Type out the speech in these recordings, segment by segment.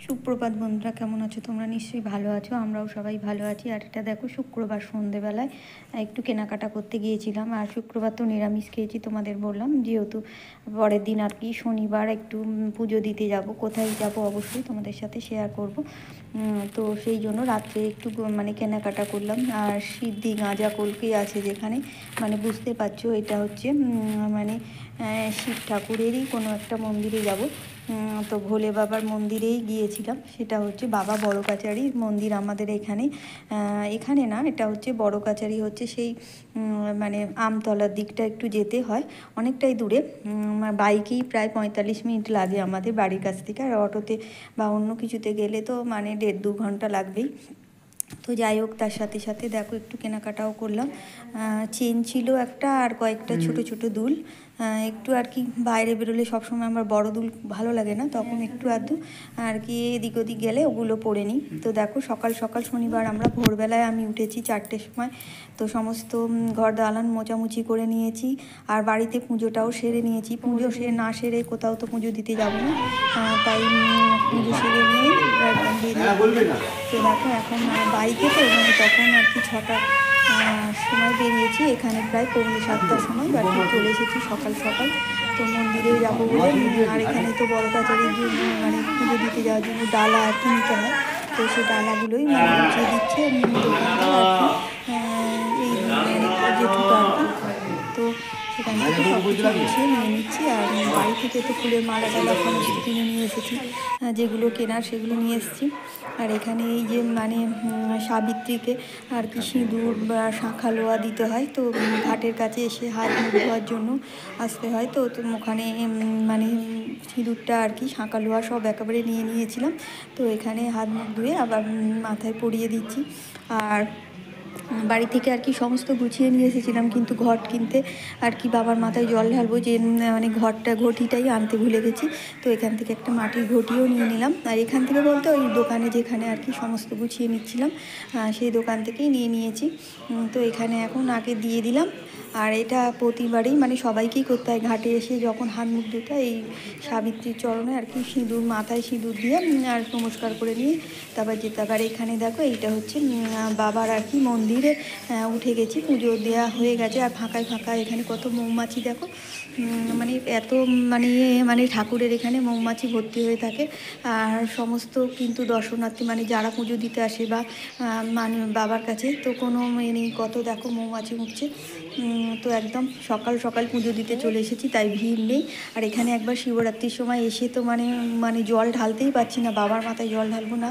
সুপ্রভাত বন্ধুরা, কেমন আছো তোমরা? নিশ্চয়ই ভালো আছো, আমরাও সবাই ভালো আছি। আর এটা দেখো, শুক্রবার সন্ধেবেলায় একটু কেনাকাটা করতে গিয়েছিলাম। আর শুক্রবার তো নিরামিষ খেয়েছি, তোমাদের বললাম, যেহেতু পরের দিন আর কি শনিবার একটু পুজো দিতে যাব। কোথায় যাব অবশ্যই তোমাদের সাথে শেয়ার করব। তো সেই জন্য রাত্রে একটু মানে কেনাকাটা করলাম। আর সিদ্ধি গাঁজা কলকি আছে যেখানে, মানে বুঝতে পারছো এটা হচ্ছে মানে শিব ঠাকুরেরই কোনো একটা মন্দিরে যাব। তো ভোলে বাবার মন্দিরেই গিয়েছিলাম। সেটা হচ্ছে বাবা বড় কাচারির মন্দির আমাদের এখানে। এখানে না, এটা হচ্ছে বড় কাচারি, হচ্ছে সেই মানে আমতলার দিকটা একটু যেতে হয়, অনেকটাই দূরে। বাইকেই প্রায় 45 মিনিট লাগে আমাদের বাড়ির কাছ থেকে। আর অটোতে বা অন্য কিছুতে গেলে তো মানে 1.5-2 ঘন্টা লাগবেই। তো যাই হোক, তার সাথে সাথে দেখো একটু কেনাকাটাও করলাম। চেন ছিল একটা, আর কয়েকটা ছোট ছোট দুল। একটু আর কি বাইরে বেরোলে সবসময় আমার বড় দুল ভালো লাগে না, তখন একটু আধটু আর কি এদিক ওদিক গেলে ওগুলো পরে নিই। তো দেখো, সকাল সকাল শনিবার আমরা ভোরবেলায় আমি উঠেছি 4টের সময়। তো সমস্ত ঘর দালান মোছামুছি করে নিয়েছি, আর বাড়িতে পুজোটাও সেরে নিয়েছি। পুজো না সেরে কোথাও তো পুজো দিতে যাবো না, তাই পুজো সেরে নিয়ে একদম বেরিয়ে পড়লাম। তো দেখো, এখন বাইকে তো মানে তখন আর কি 6টার সময় বেরিয়েছি, এখানে প্রায় 6:45টার সময় বাড়ি চলে এসেছি সকাল সকাল। তো মন্দিরে যাবো বলে, আর এখানে তো বড় কাচারির জন্য মানে পুজো দিতে যাওয়ার জন্য ডালা আর কি নিতে হয়। তো সেই ডালাগুলোই মানে গুছিয়ে দিচ্ছে দোকানদার আর কি, এই মানে জেঠুটা আর কি। তো সেখান থেকে সব কিছু গুছিয়ে নিয়ে নিচ্ছি। আর বাড়ি থেকে তো ফুলের মালা টালা সমস্ত কিনে নিয়ে এসেছি, যেগুলো কেনার সেগুলো নিয়ে এসেছি। আর এখানে এই যে মানে সাবিত্রীকে আর কি সিঁদুর বা শাঁখা লোয়া দিতে হয়, তো ঘাটের কাছে এসে হাত মুখ ধোয়ার জন্য আসতে হয়। তো ওখানে মানে সিঁদুরটা আর কি শাঁখা লোয়া সব একেবারে নিয়ে নিয়েছিলাম। তো এখানে হাত মুখ ধুয়ে আবার মাথায় পরিয়ে দিচ্ছি। আর বাড়ি থেকে আর কি সমস্ত গুছিয়ে নিয়ে এসেছিলাম, কিন্তু ঘট কিনতে আর কি বাবার মাথায় জল ঢালবো যে মানে ঘটিটাই আনতে ভুলে গেছি। তো এখান থেকে একটা মাটির ঘটিও নিয়ে নিলাম। আর এখান থেকে বলতে ওই দোকানে যেখানে আর কি সমস্ত গুছিয়ে নিচ্ছিলাম, সেই দোকান থেকেই নিয়ে নিয়েছি। তো এখানে এখন আগে দিয়ে দিলাম। আর এটা প্রতিবারই মানে সবাইকেই করতে হয়, ঘাটে এসে যখন হাত মুখ ধুতে হয় এই সাবিত্রীর চরণে আর কি সিঁদুর, মাথায় সিঁদুর দিয়ে আর নমস্কার করে নিয়ে তারপর যেতে হবে। আর এখানে দেখো, এইটা হচ্ছে বাবার আর কি মন্দিরে উঠে গেছি, পুজো দেওয়া হয়ে গেছে। আর ফাঁকায় ফাঁকা এখানে কত মৌমাছি দেখো, মানে এত মানে মানে ঠাকুরের এখানে মৌমাছি ভর্তি হয়ে থাকে। আর সমস্ত কিন্তু দর্শনার্থী মানে যারা পুজো দিতে আসে বা মানে বাবার কাছে, তো কোনো নেই, কত দেখো মৌমাছি উঠছে। তো একদম সকাল সকাল পুজো দিতে চলে এসেছি, তাই ভিড় নেই। আর এখানে একবার শিবরাত্রির সময় এসে তো মানে মানে জল ঢালতেই পারছি না, বাবার মাথায় জল ঢালবো না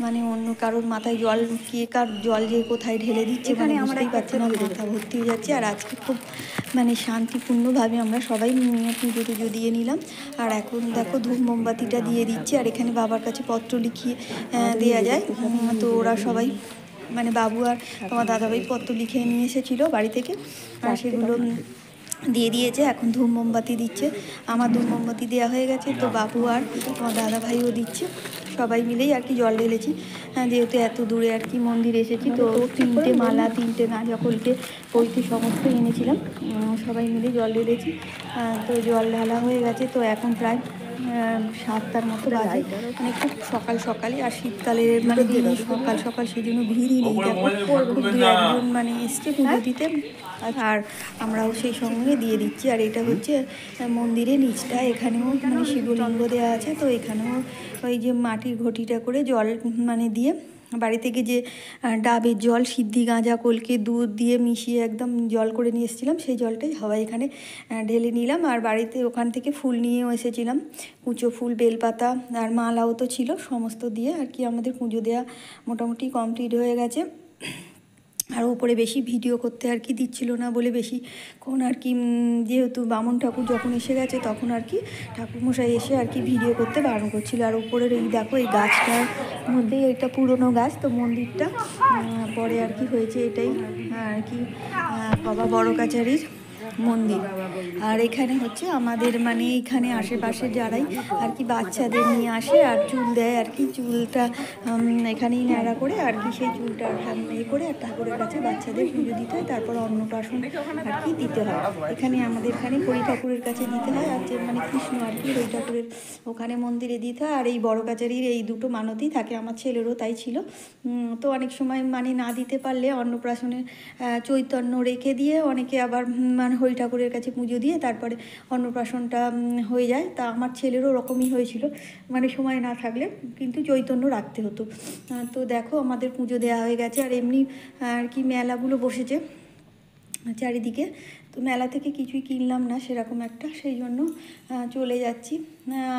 মানে অন্য কারোর মাথায় জল, কে কার জল যে কোথায় ঢেলে দিচ্ছে মানে বুঝতেই পারছি না, মাথা ভর্তি হয়ে যাচ্ছে। আর আজকে খুব মানে শান্তিপূর্ণভাবে আমরা সবাই পুজো টুজো দিয়ে নিলাম। আর এখন দেখো ধূপ মোমবাতিটা দিয়ে দিচ্ছি। আর এখানে বাবার কাছে পত্র লিখিয়ে দেওয়া যায়, তো ওরা সবাই মানে বাবু আর তোমার দাদাভাই পত্র লিখে নিয়ে এসেছিলো বাড়ি থেকে, আর সেগুলো দিয়ে দিয়েছে। এখন ধূপ মোমবাতি দিচ্ছে, আমার ধূপ মোমবাতি দেওয়া হয়ে গেছে, তো বাবু আর তোমার দাদাভাইও দিচ্ছে। সবাই মিলেই আর কি জল ঢেলেছি, যেহেতু এত দূরে আর কি মন্দির এসেছি। তো 3টে মালা, 3টে গাঁজা কলকে পৈতে সমস্ত এনেছিলাম, সবাই মিলে জল ঢেলেছি। তো জল ঢালা হয়ে গেছে। তো এখন প্রায় 7টার মতো বাজে, মানে খুব সকাল সকালই। আর শীতকালে মানে দিন সকাল সকাল, সেই জন্য ভিড়ই নেই দেখো, খুব 2-1 জন মানে এসছে পুজো দিতে, আর আমরাও সেই সঙ্গে দিয়ে দিচ্ছি। আর এটা হচ্ছে মন্দিরের নিচটা, এখানেও মানে শিবলিঙ্গ দেওয়া আছে। তো এখানেও ওই যে মাটির ঘটিটা করে জল মানে দিয়ে, বাড়ি থেকে যে ডাবের জল, সিদ্ধি গাঁজা কলকে দুধ দিয়ে মিশিয়ে একদম জল করে নিয়ে এসেছিলাম, সেই জলটাই সবাই এখানে ঢেলে নিলাম। আর বাড়িতে ওখান থেকে ফুল নিয়েও এসেছিলাম, কুচো ফুল, বেলপাতা আর মালাও তো ছিল, সমস্ত দিয়ে আর কি আমাদের পুজো দেওয়া মোটামুটি কমপ্লিট হয়ে গেছে। আর ওপরে বেশি ভিডিও করতে আর কি দিচ্ছিল না বলে, বেশিক্ষণ আর কি যেহেতু বামুন ঠাকুর যখন এসে গেছে তখন আর কি ঠাকুরমশাই এসে আর কি ভিডিও করতে বারণ করছিল। আর উপরের এই দেখো, এই গাছটার মধ্যেই এটা পুরনো গাছ, তো মন্দিরটা পরে আর কি হয়েছে এটাই আর কি বাবা বড় কাচারির। মন্দির। আর এখানে হচ্ছে আমাদের মানে এইখানে আশেপাশে যারাই আর কি বাচ্চাদের নিয়ে আসে আর চুল দেয় আর কি, চুলটা এখানেই ন্যাড়া করে আর কি সেই চুলটা করে আর ঠাকুরের কাছে বাচ্চাদের পুজো দিতে হয়, তারপর অন্নপ্রাশন আর কি দিতে হয়। এখানে আমাদের এখানে হরি ঠাকুরের কাছে দিতে হয়, আর যে মানে কৃষ্ণ আর কি হরি ঠাকুরের ওখানে মন্দিরে দিতে হয়। আর এই বড় কাচারির এই দুটো মানতই থাকে, আমার ছেলেরও তাই ছিল। তো অনেক সময় মানে না দিতে পারলে অন্নপ্রাশনে চৈতন্য রেখে দিয়ে অনেকে আবার মানে হরি ঠাকুরের কাছে পুজো দিয়ে তারপরে অন্নপ্রাশনটা হয়ে যায়। তা আমার ছেলেরও ওরকমই হয়েছিল, মানে সময় না থাকলে কিন্তু চৈতন্য রাখতে হতো। তো দেখো আমাদের পুজো দেওয়া হয়ে গেছে। আর এমনি আর কি মেলাগুলো বসেছে চারিদিকে, তো মেলা থেকে কিছুই কিনলাম না সেরকম একটা, সেই জন্য চলে যাচ্ছি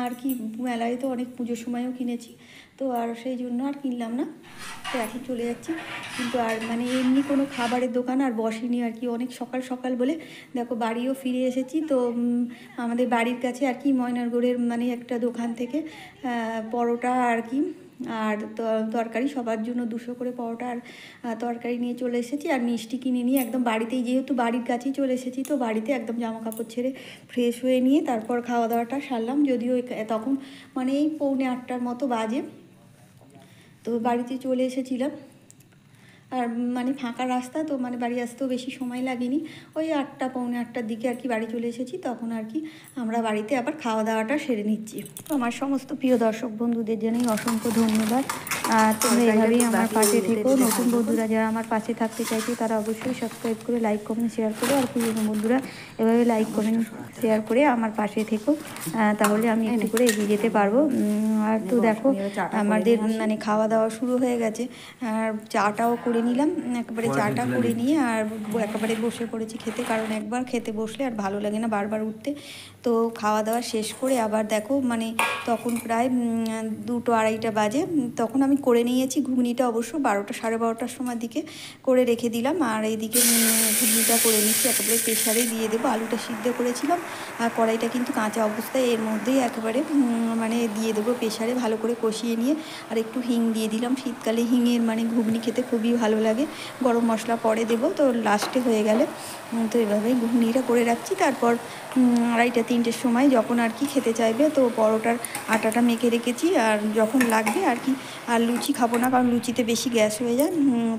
আর কি। মেলায় তো অনেক পুজোর সময়ও কিনেছি, তো আর সেই জন্য আর কিনলাম না, তো এখন চলে যাচ্ছি। কিন্তু আর মানে এমনি কোনো খাবারের দোকান আর বসেনি আর কি, অনেক সকাল সকাল বলে দেখো বাড়িও ফিরে এসেছি। তো আমাদের বাড়ির কাছে আর কি ময়নারগড়ের মানে একটা দোকান থেকে পরোটা আর কি আর তরকারি সবার জন্য 200 করে পরোটা আর তরকারি নিয়ে চলে এসেছি। আর মিষ্টি কিনে নিয়ে একদম বাড়িতেই, যেহেতু বাড়ির কাছেই চলে এসেছি, তো বাড়িতে একদম জামা কাপড় ছেড়ে ফ্রেশ হয়ে নিয়ে তারপর খাওয়া দাওয়াটা সারলাম। যদিও তখন মানে এই 7:45 মতো বাজে, তো বাড়িতে চলে এসেছিলাম। আর মানে ফাঁকা রাস্তা, তো মানে বাড়ি আসতেও বেশি সময় লাগেনি, ওই 8টা 7:45 দিকে আর কি বাড়ি চলে এসেছি। তখন আর কি আমরা বাড়িতে আবার খাওয়া দাওয়াটা সেরে নিচ্ছি। তো আমার সমস্ত প্রিয় দর্শক বন্ধুদের জানাই অসংখ্য ধন্যবাদ। তোমরা এভাবেই আমার পাশে থেকো। নতুন বন্ধুরা যারা আমার পাশে থাকতে চাইছে তারা অবশ্যই সাবস্ক্রাইব করে লাইক কমেন্ট শেয়ার করো। আর পুরনো বন্ধুরা এভাবে লাইক কমেন্ট শেয়ার করে আমার পাশে থেকো, তাহলে আমি একটু করে এগিয়ে যেতে পারবো। আর তো দেখো আমাদের মানে খাওয়া দাওয়া শুরু হয়ে গেছে, আর চাটাও করে নিলাম, একেবারে চাটা করে নিয়ে আর একেবারে বসে পড়েছি খেতে, কারণ একবার খেতে বসলে আর ভালো লাগে না বারবার উঠতে। তো খাওয়া দাওয়া শেষ করে আবার দেখো মানে তখন প্রায় 2-2:30 বাজে, তখন আমি করে নিয়েছি ঘুগনিটা, অবশ্য 12টা 12:30টার সময় দিকে করে রেখে দিলাম। আর এইদিকে ঘুগনিটা করে নিচ্ছি, একেবারে প্রেশারেই দিয়ে দেবো। আলুটা সিদ্ধ করেছিলাম আর কড়াইটা কিন্তু কাঁচা অবস্থায়, এর মধ্যেই একেবারে মানে দিয়ে দেবো প্রেশারে, ভালো করে কষিয়ে নিয়ে আর একটু হিং দিয়ে দিলাম। শীতকালে হিঙের মানে ঘুগনি খেতে খুবই ভালো লাগে, গরম মশলা পরে দেবো তো লাস্টে হয়ে গেলে। তো এভাবেই ঘুগনিটা করে রাখছি। তারপর 2:30-3টের সময় যখন আর কি খেতে চাইবে, তো পরোটার আটাটা মেখে রেখেছি, আর যখন লাগবে আর কি। আর লুচি খাবো না, কারণ লুচিতে বেশি গ্যাস হয়ে যায়,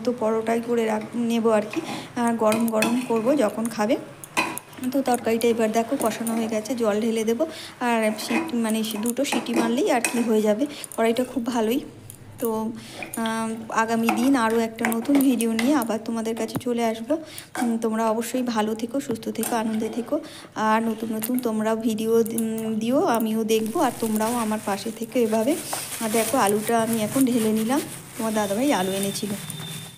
তো পরোটাই করে নেবো আর কি। আর গরম গরম করবো যখন খাবে। তো তরকারিটা এবার দেখো কষানো হয়ে গেছে, জল ঢেলে দেবো। আর মানে 2টো সিটি মারলেই আর কি হয়ে যাবে। কড়াইটা খুব ভালোই। তো আগামী দিন আরও একটা নতুন ভিডিও নিয়ে আবার তোমাদের কাছে চলে আসবো। তোমরা অবশ্যই ভালো থেকো, সুস্থ থেকো, আনন্দে থেকো। আর নতুন নতুন তোমরাও ভিডিও দিও, আমিও দেখবো, আর তোমরাও আমার পাশে থেকো এভাবে। আর দেখো আলুটা আমি এখন ঢেলে নিলাম, তোমার দাদাভাই আলু এনেছিল।